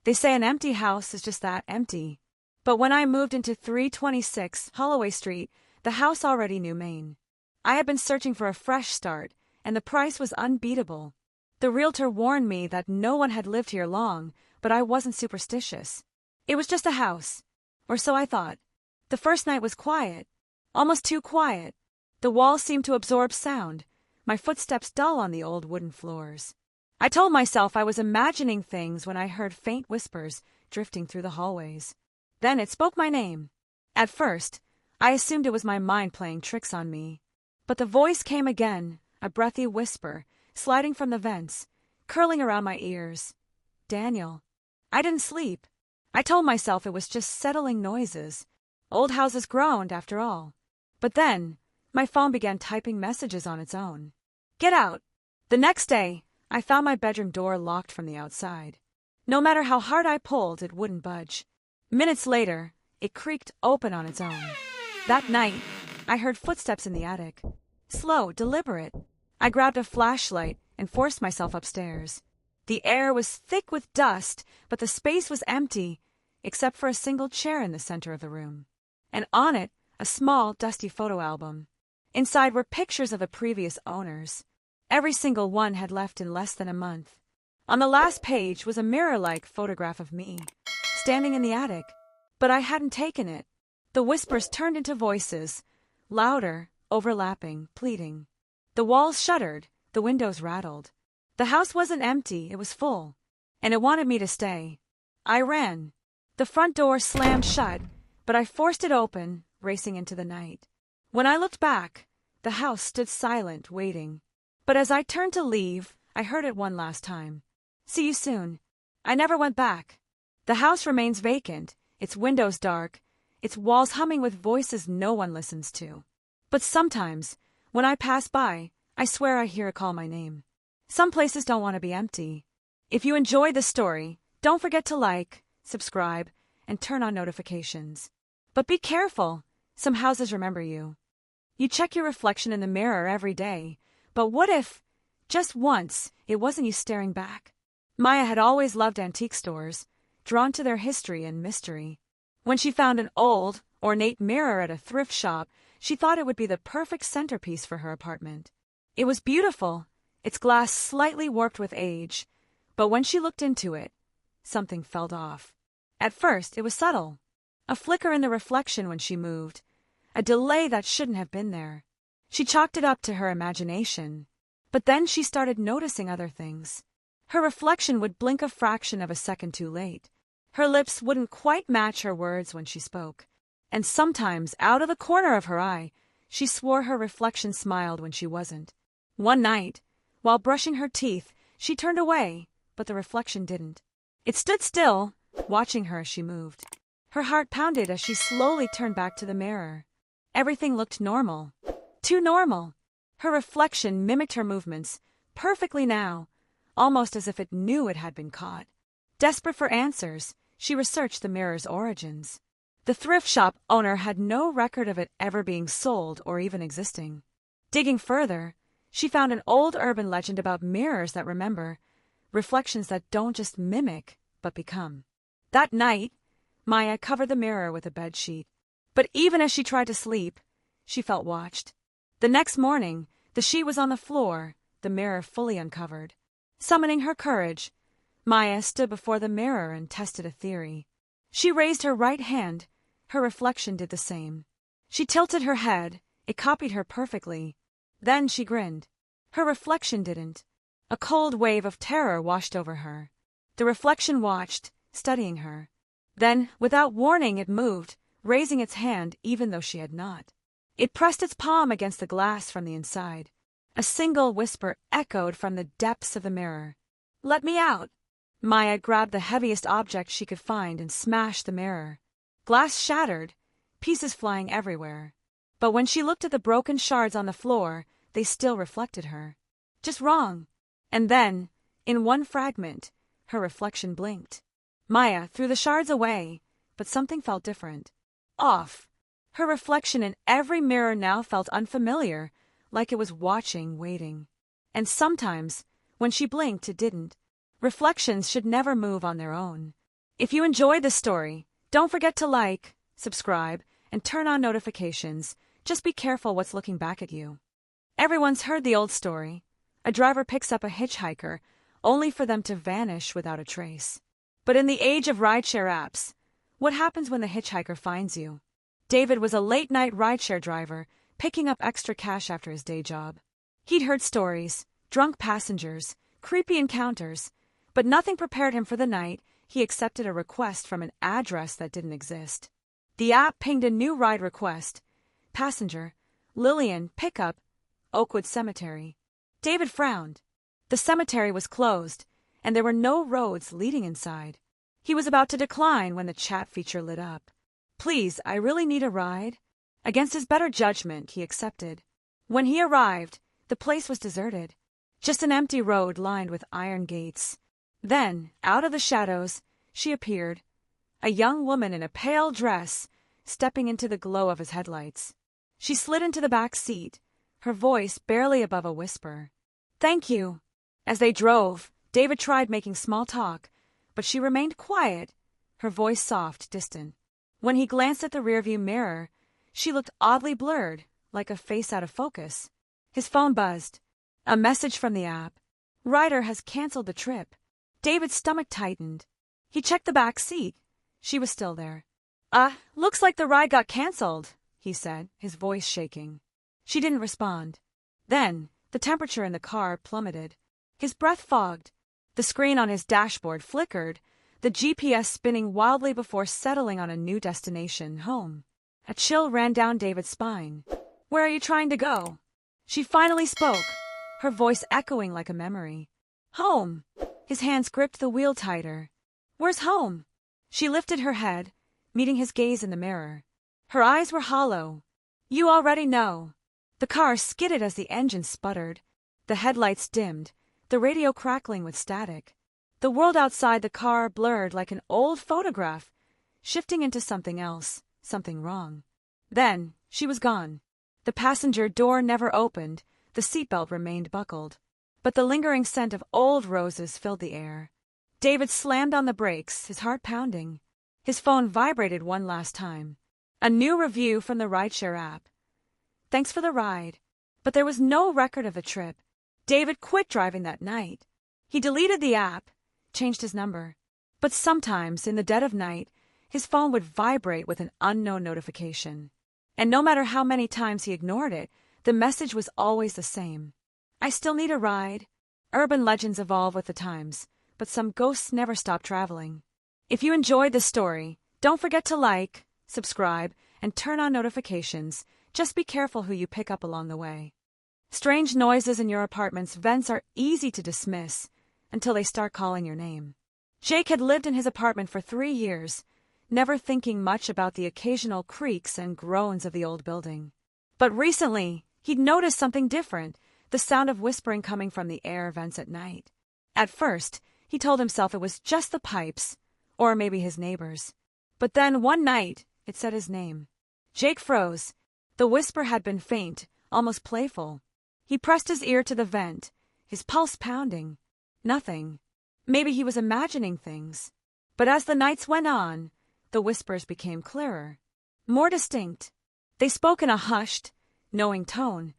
They say an empty house is just that, empty. But when I moved into 326 Holloway Street, the house already knew Maine. I had been searching for a fresh start, and the price was unbeatable. The realtor warned me that no one had lived here long, but I wasn't superstitious. It was just a house. Or so I thought. The first night was quiet. Almost too quiet. The walls seemed to absorb sound, my footsteps dull on the old wooden floors. I told myself I was imagining things when I heard faint whispers drifting through the hallways. Then it spoke my name. At first, I assumed it was my mind playing tricks on me. But the voice came again, a breathy whisper, sliding from the vents, curling around my ears. Daniel. I didn't sleep. I told myself it was just settling noises. Old houses groaned, after all. But then, my phone began typing messages on its own. Get out! The next day, I found my bedroom door locked from the outside. No matter how hard I pulled, it wouldn't budge. Minutes later, it creaked open on its own. That night, I heard footsteps in the attic. Slow, deliberate. I grabbed a flashlight and forced myself upstairs. The air was thick with dust, but the space was empty, except for a single chair in the center of the room. And on it, a small, dusty photo album. Inside were pictures of the previous owners. Every single one had left in less than a month. On the last page was a mirror-like photograph of me, standing in the attic. But I hadn't taken it. The whispers turned into voices, louder, overlapping, pleading. The walls shuddered, the windows rattled. The house wasn't empty, it was full, and it wanted me to stay. I ran. The front door slammed shut, but I forced it open, racing into the night. When I looked back, the house stood silent, waiting. But as I turned to leave, I heard it one last time. See you soon. I never went back. The house remains vacant, its windows dark, its walls humming with voices no one listens to. But sometimes, when I pass by, I swear I hear it call my name. Some places don't want to be empty. If you enjoyed the story, don't forget to like, subscribe, and turn on notifications. But be careful. Some houses remember you. You check your reflection in the mirror every day, but what if, just once, it wasn't you staring back? Maya had always loved antique stores, drawn to their history and mystery. When she found an old, ornate mirror at a thrift shop, she thought it would be the perfect centerpiece for her apartment. It was beautiful, its glass slightly warped with age, but when she looked into it, something felt off. At first, it was subtle. A flicker in the reflection when she moved, a delay that shouldn't have been there. She chalked it up to her imagination. But then she started noticing other things. Her reflection would blink a fraction of a second too late. Her lips wouldn't quite match her words when she spoke. And sometimes, out of the corner of her eye, she swore her reflection smiled when she wasn't. One night, while brushing her teeth, she turned away, but the reflection didn't. It stood still, watching her as she moved. Her heart pounded as she slowly turned back to the mirror. Everything looked normal. Too normal. Her reflection mimicked her movements, perfectly now, almost as if it knew it had been caught. Desperate for answers, she researched the mirror's origins. The thrift shop owner had no record of it ever being sold or even existing. Digging further, she found an old urban legend about mirrors that remember, reflections that don't just mimic, but become. That night, Maya covered the mirror with a bedsheet. But even as she tried to sleep, she felt watched. The next morning, the sheet was on the floor, the mirror fully uncovered. Summoning her courage, Maya stood before the mirror and tested a theory. She raised her right hand. Her reflection did the same. She tilted her head. It copied her perfectly. Then she grinned. Her reflection didn't. A cold wave of terror washed over her. The reflection watched, studying her. Then, without warning, it moved, raising its hand even though she had not. It pressed its palm against the glass from the inside. A single whisper echoed from the depths of the mirror. "Let me out!" Maya grabbed the heaviest object she could find and smashed the mirror. Glass shattered, pieces flying everywhere. But when she looked at the broken shards on the floor, they still reflected her. Just wrong. And then, in one fragment, her reflection blinked. Maya threw the shards away, but something felt different. Off. Her reflection in every mirror now felt unfamiliar, like it was watching, waiting. And sometimes, when she blinked, it didn't. Reflections should never move on their own. If you enjoyed this story, don't forget to like, subscribe, and turn on notifications. Just be careful what's looking back at you. Everyone's heard the old story. A driver picks up a hitchhiker, only for them to vanish without a trace. But in the age of rideshare apps, what happens when the hitchhiker finds you? David was a late-night rideshare driver, picking up extra cash after his day job. He'd heard stories, drunk passengers, creepy encounters, but nothing prepared him for the night he accepted a request from an address that didn't exist. The app pinged a new ride request. Passenger, Lillian, pickup, Oakwood Cemetery. David frowned. The cemetery was closed, and there were no roads leading inside. He was about to decline when the chat feature lit up. Please, I really need a ride. Against his better judgment, he accepted. When he arrived, the place was deserted. Just an empty road lined with iron gates. Then, out of the shadows, she appeared. A young woman in a pale dress, stepping into the glow of his headlights. She slid into the back seat, her voice barely above a whisper. Thank you. As they drove, David tried making small talk, but she remained quiet, her voice soft, distant. When he glanced at the rearview mirror, she looked oddly blurred, like a face out of focus. His phone buzzed. A message from the app. Rider has canceled the trip. David's stomach tightened. He checked the back seat. She was still there. Looks like the ride got canceled, he said, his voice shaking. She didn't respond. Then, the temperature in the car plummeted. His breath fogged. The screen on his dashboard flickered, the GPS spinning wildly before settling on a new destination, home. A chill ran down David's spine. Where are you trying to go? She finally spoke, her voice echoing like a memory. Home. His hands gripped the wheel tighter. Where's home? She lifted her head, meeting his gaze in the mirror. Her eyes were hollow. You already know. The car skidded as the engine sputtered. The headlights dimmed, the radio crackling with static. The world outside the car blurred like an old photograph, shifting into something else, something wrong. Then, she was gone. The passenger door never opened, the seatbelt remained buckled. But the lingering scent of old roses filled the air. David slammed on the brakes, his heart pounding. His phone vibrated one last time. A new review from the rideshare app. Thanks for the ride. But there was no record of the trip. David quit driving that night. He deleted the app, changed his number. But sometimes, in the dead of night, his phone would vibrate with an unknown notification. And no matter how many times he ignored it, the message was always the same. I still need a ride. Urban legends evolve with the times, but some ghosts never stop traveling. If you enjoyed this story, don't forget to like, subscribe, and turn on notifications. Just be careful who you pick up along the way. Strange noises in your apartment's vents are easy to dismiss until they start calling your name. Jake had lived in his apartment for 3 years, never thinking much about the occasional creaks and groans of the old building. But recently, he'd noticed something different, the sound of whispering coming from the air vents at night. At first, he told himself it was just the pipes, or maybe his neighbors. But then one night, it said his name. Jake froze. The whisper had been faint, almost playful. He pressed his ear to the vent, his pulse pounding. Nothing. Maybe he was imagining things. But as the nights went on, the whispers became clearer, more distinct. They spoke in a hushed, knowing tone,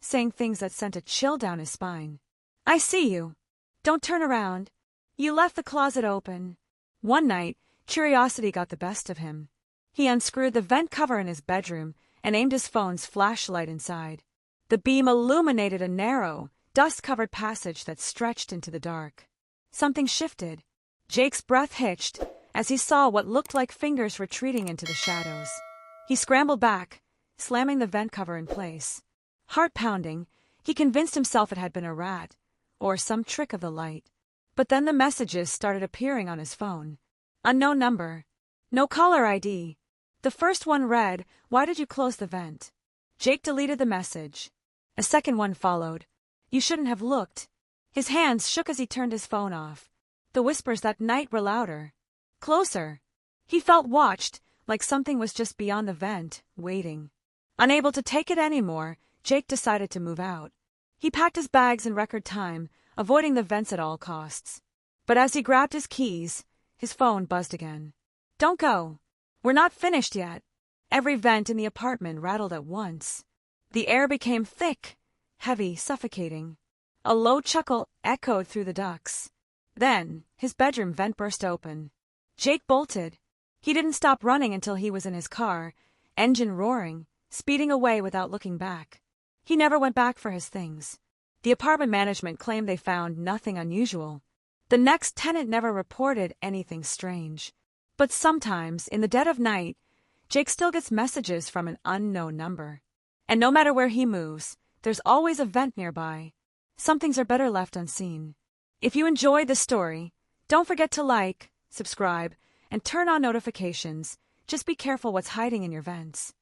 saying things that sent a chill down his spine. I see you. Don't turn around. You left the closet open. One night, curiosity got the best of him. He unscrewed the vent cover in his bedroom and aimed his phone's flashlight inside. The beam illuminated a narrow, dust-covered passage that stretched into the dark. Something shifted. Jake's breath hitched as he saw what looked like fingers retreating into the shadows. He scrambled back, slamming the vent cover in place. Heart pounding, he convinced himself it had been a rat, or some trick of the light. But then the messages started appearing on his phone. Unknown number. No caller ID. The first one read, "Why did you close the vent?" Jake deleted the message. A second one followed. "You shouldn't have looked." His hands shook as he turned his phone off. The whispers that night were louder. Closer. He felt watched, like something was just beyond the vent, waiting. Unable to take it anymore, Jake decided to move out. He packed his bags in record time, avoiding the vents at all costs. But as he grabbed his keys, His phone buzzed again. Don't go. We're not finished yet. Every vent in the apartment rattled at once. The air became thick, heavy, suffocating. A low chuckle echoed through the ducts. Then, his bedroom vent burst open. Jake bolted. He didn't stop running until he was in his car, engine roaring, speeding away without looking back. He never went back for his things. The apartment management claimed they found nothing unusual. The next tenant never reported anything strange. But sometimes, in the dead of night, Jake still gets messages from an unknown number. And no matter where he moves, there's always a vent nearby. Some things are better left unseen. If you enjoyed the story, don't forget to like, subscribe, and turn on notifications. Just be careful what's hiding in your vents.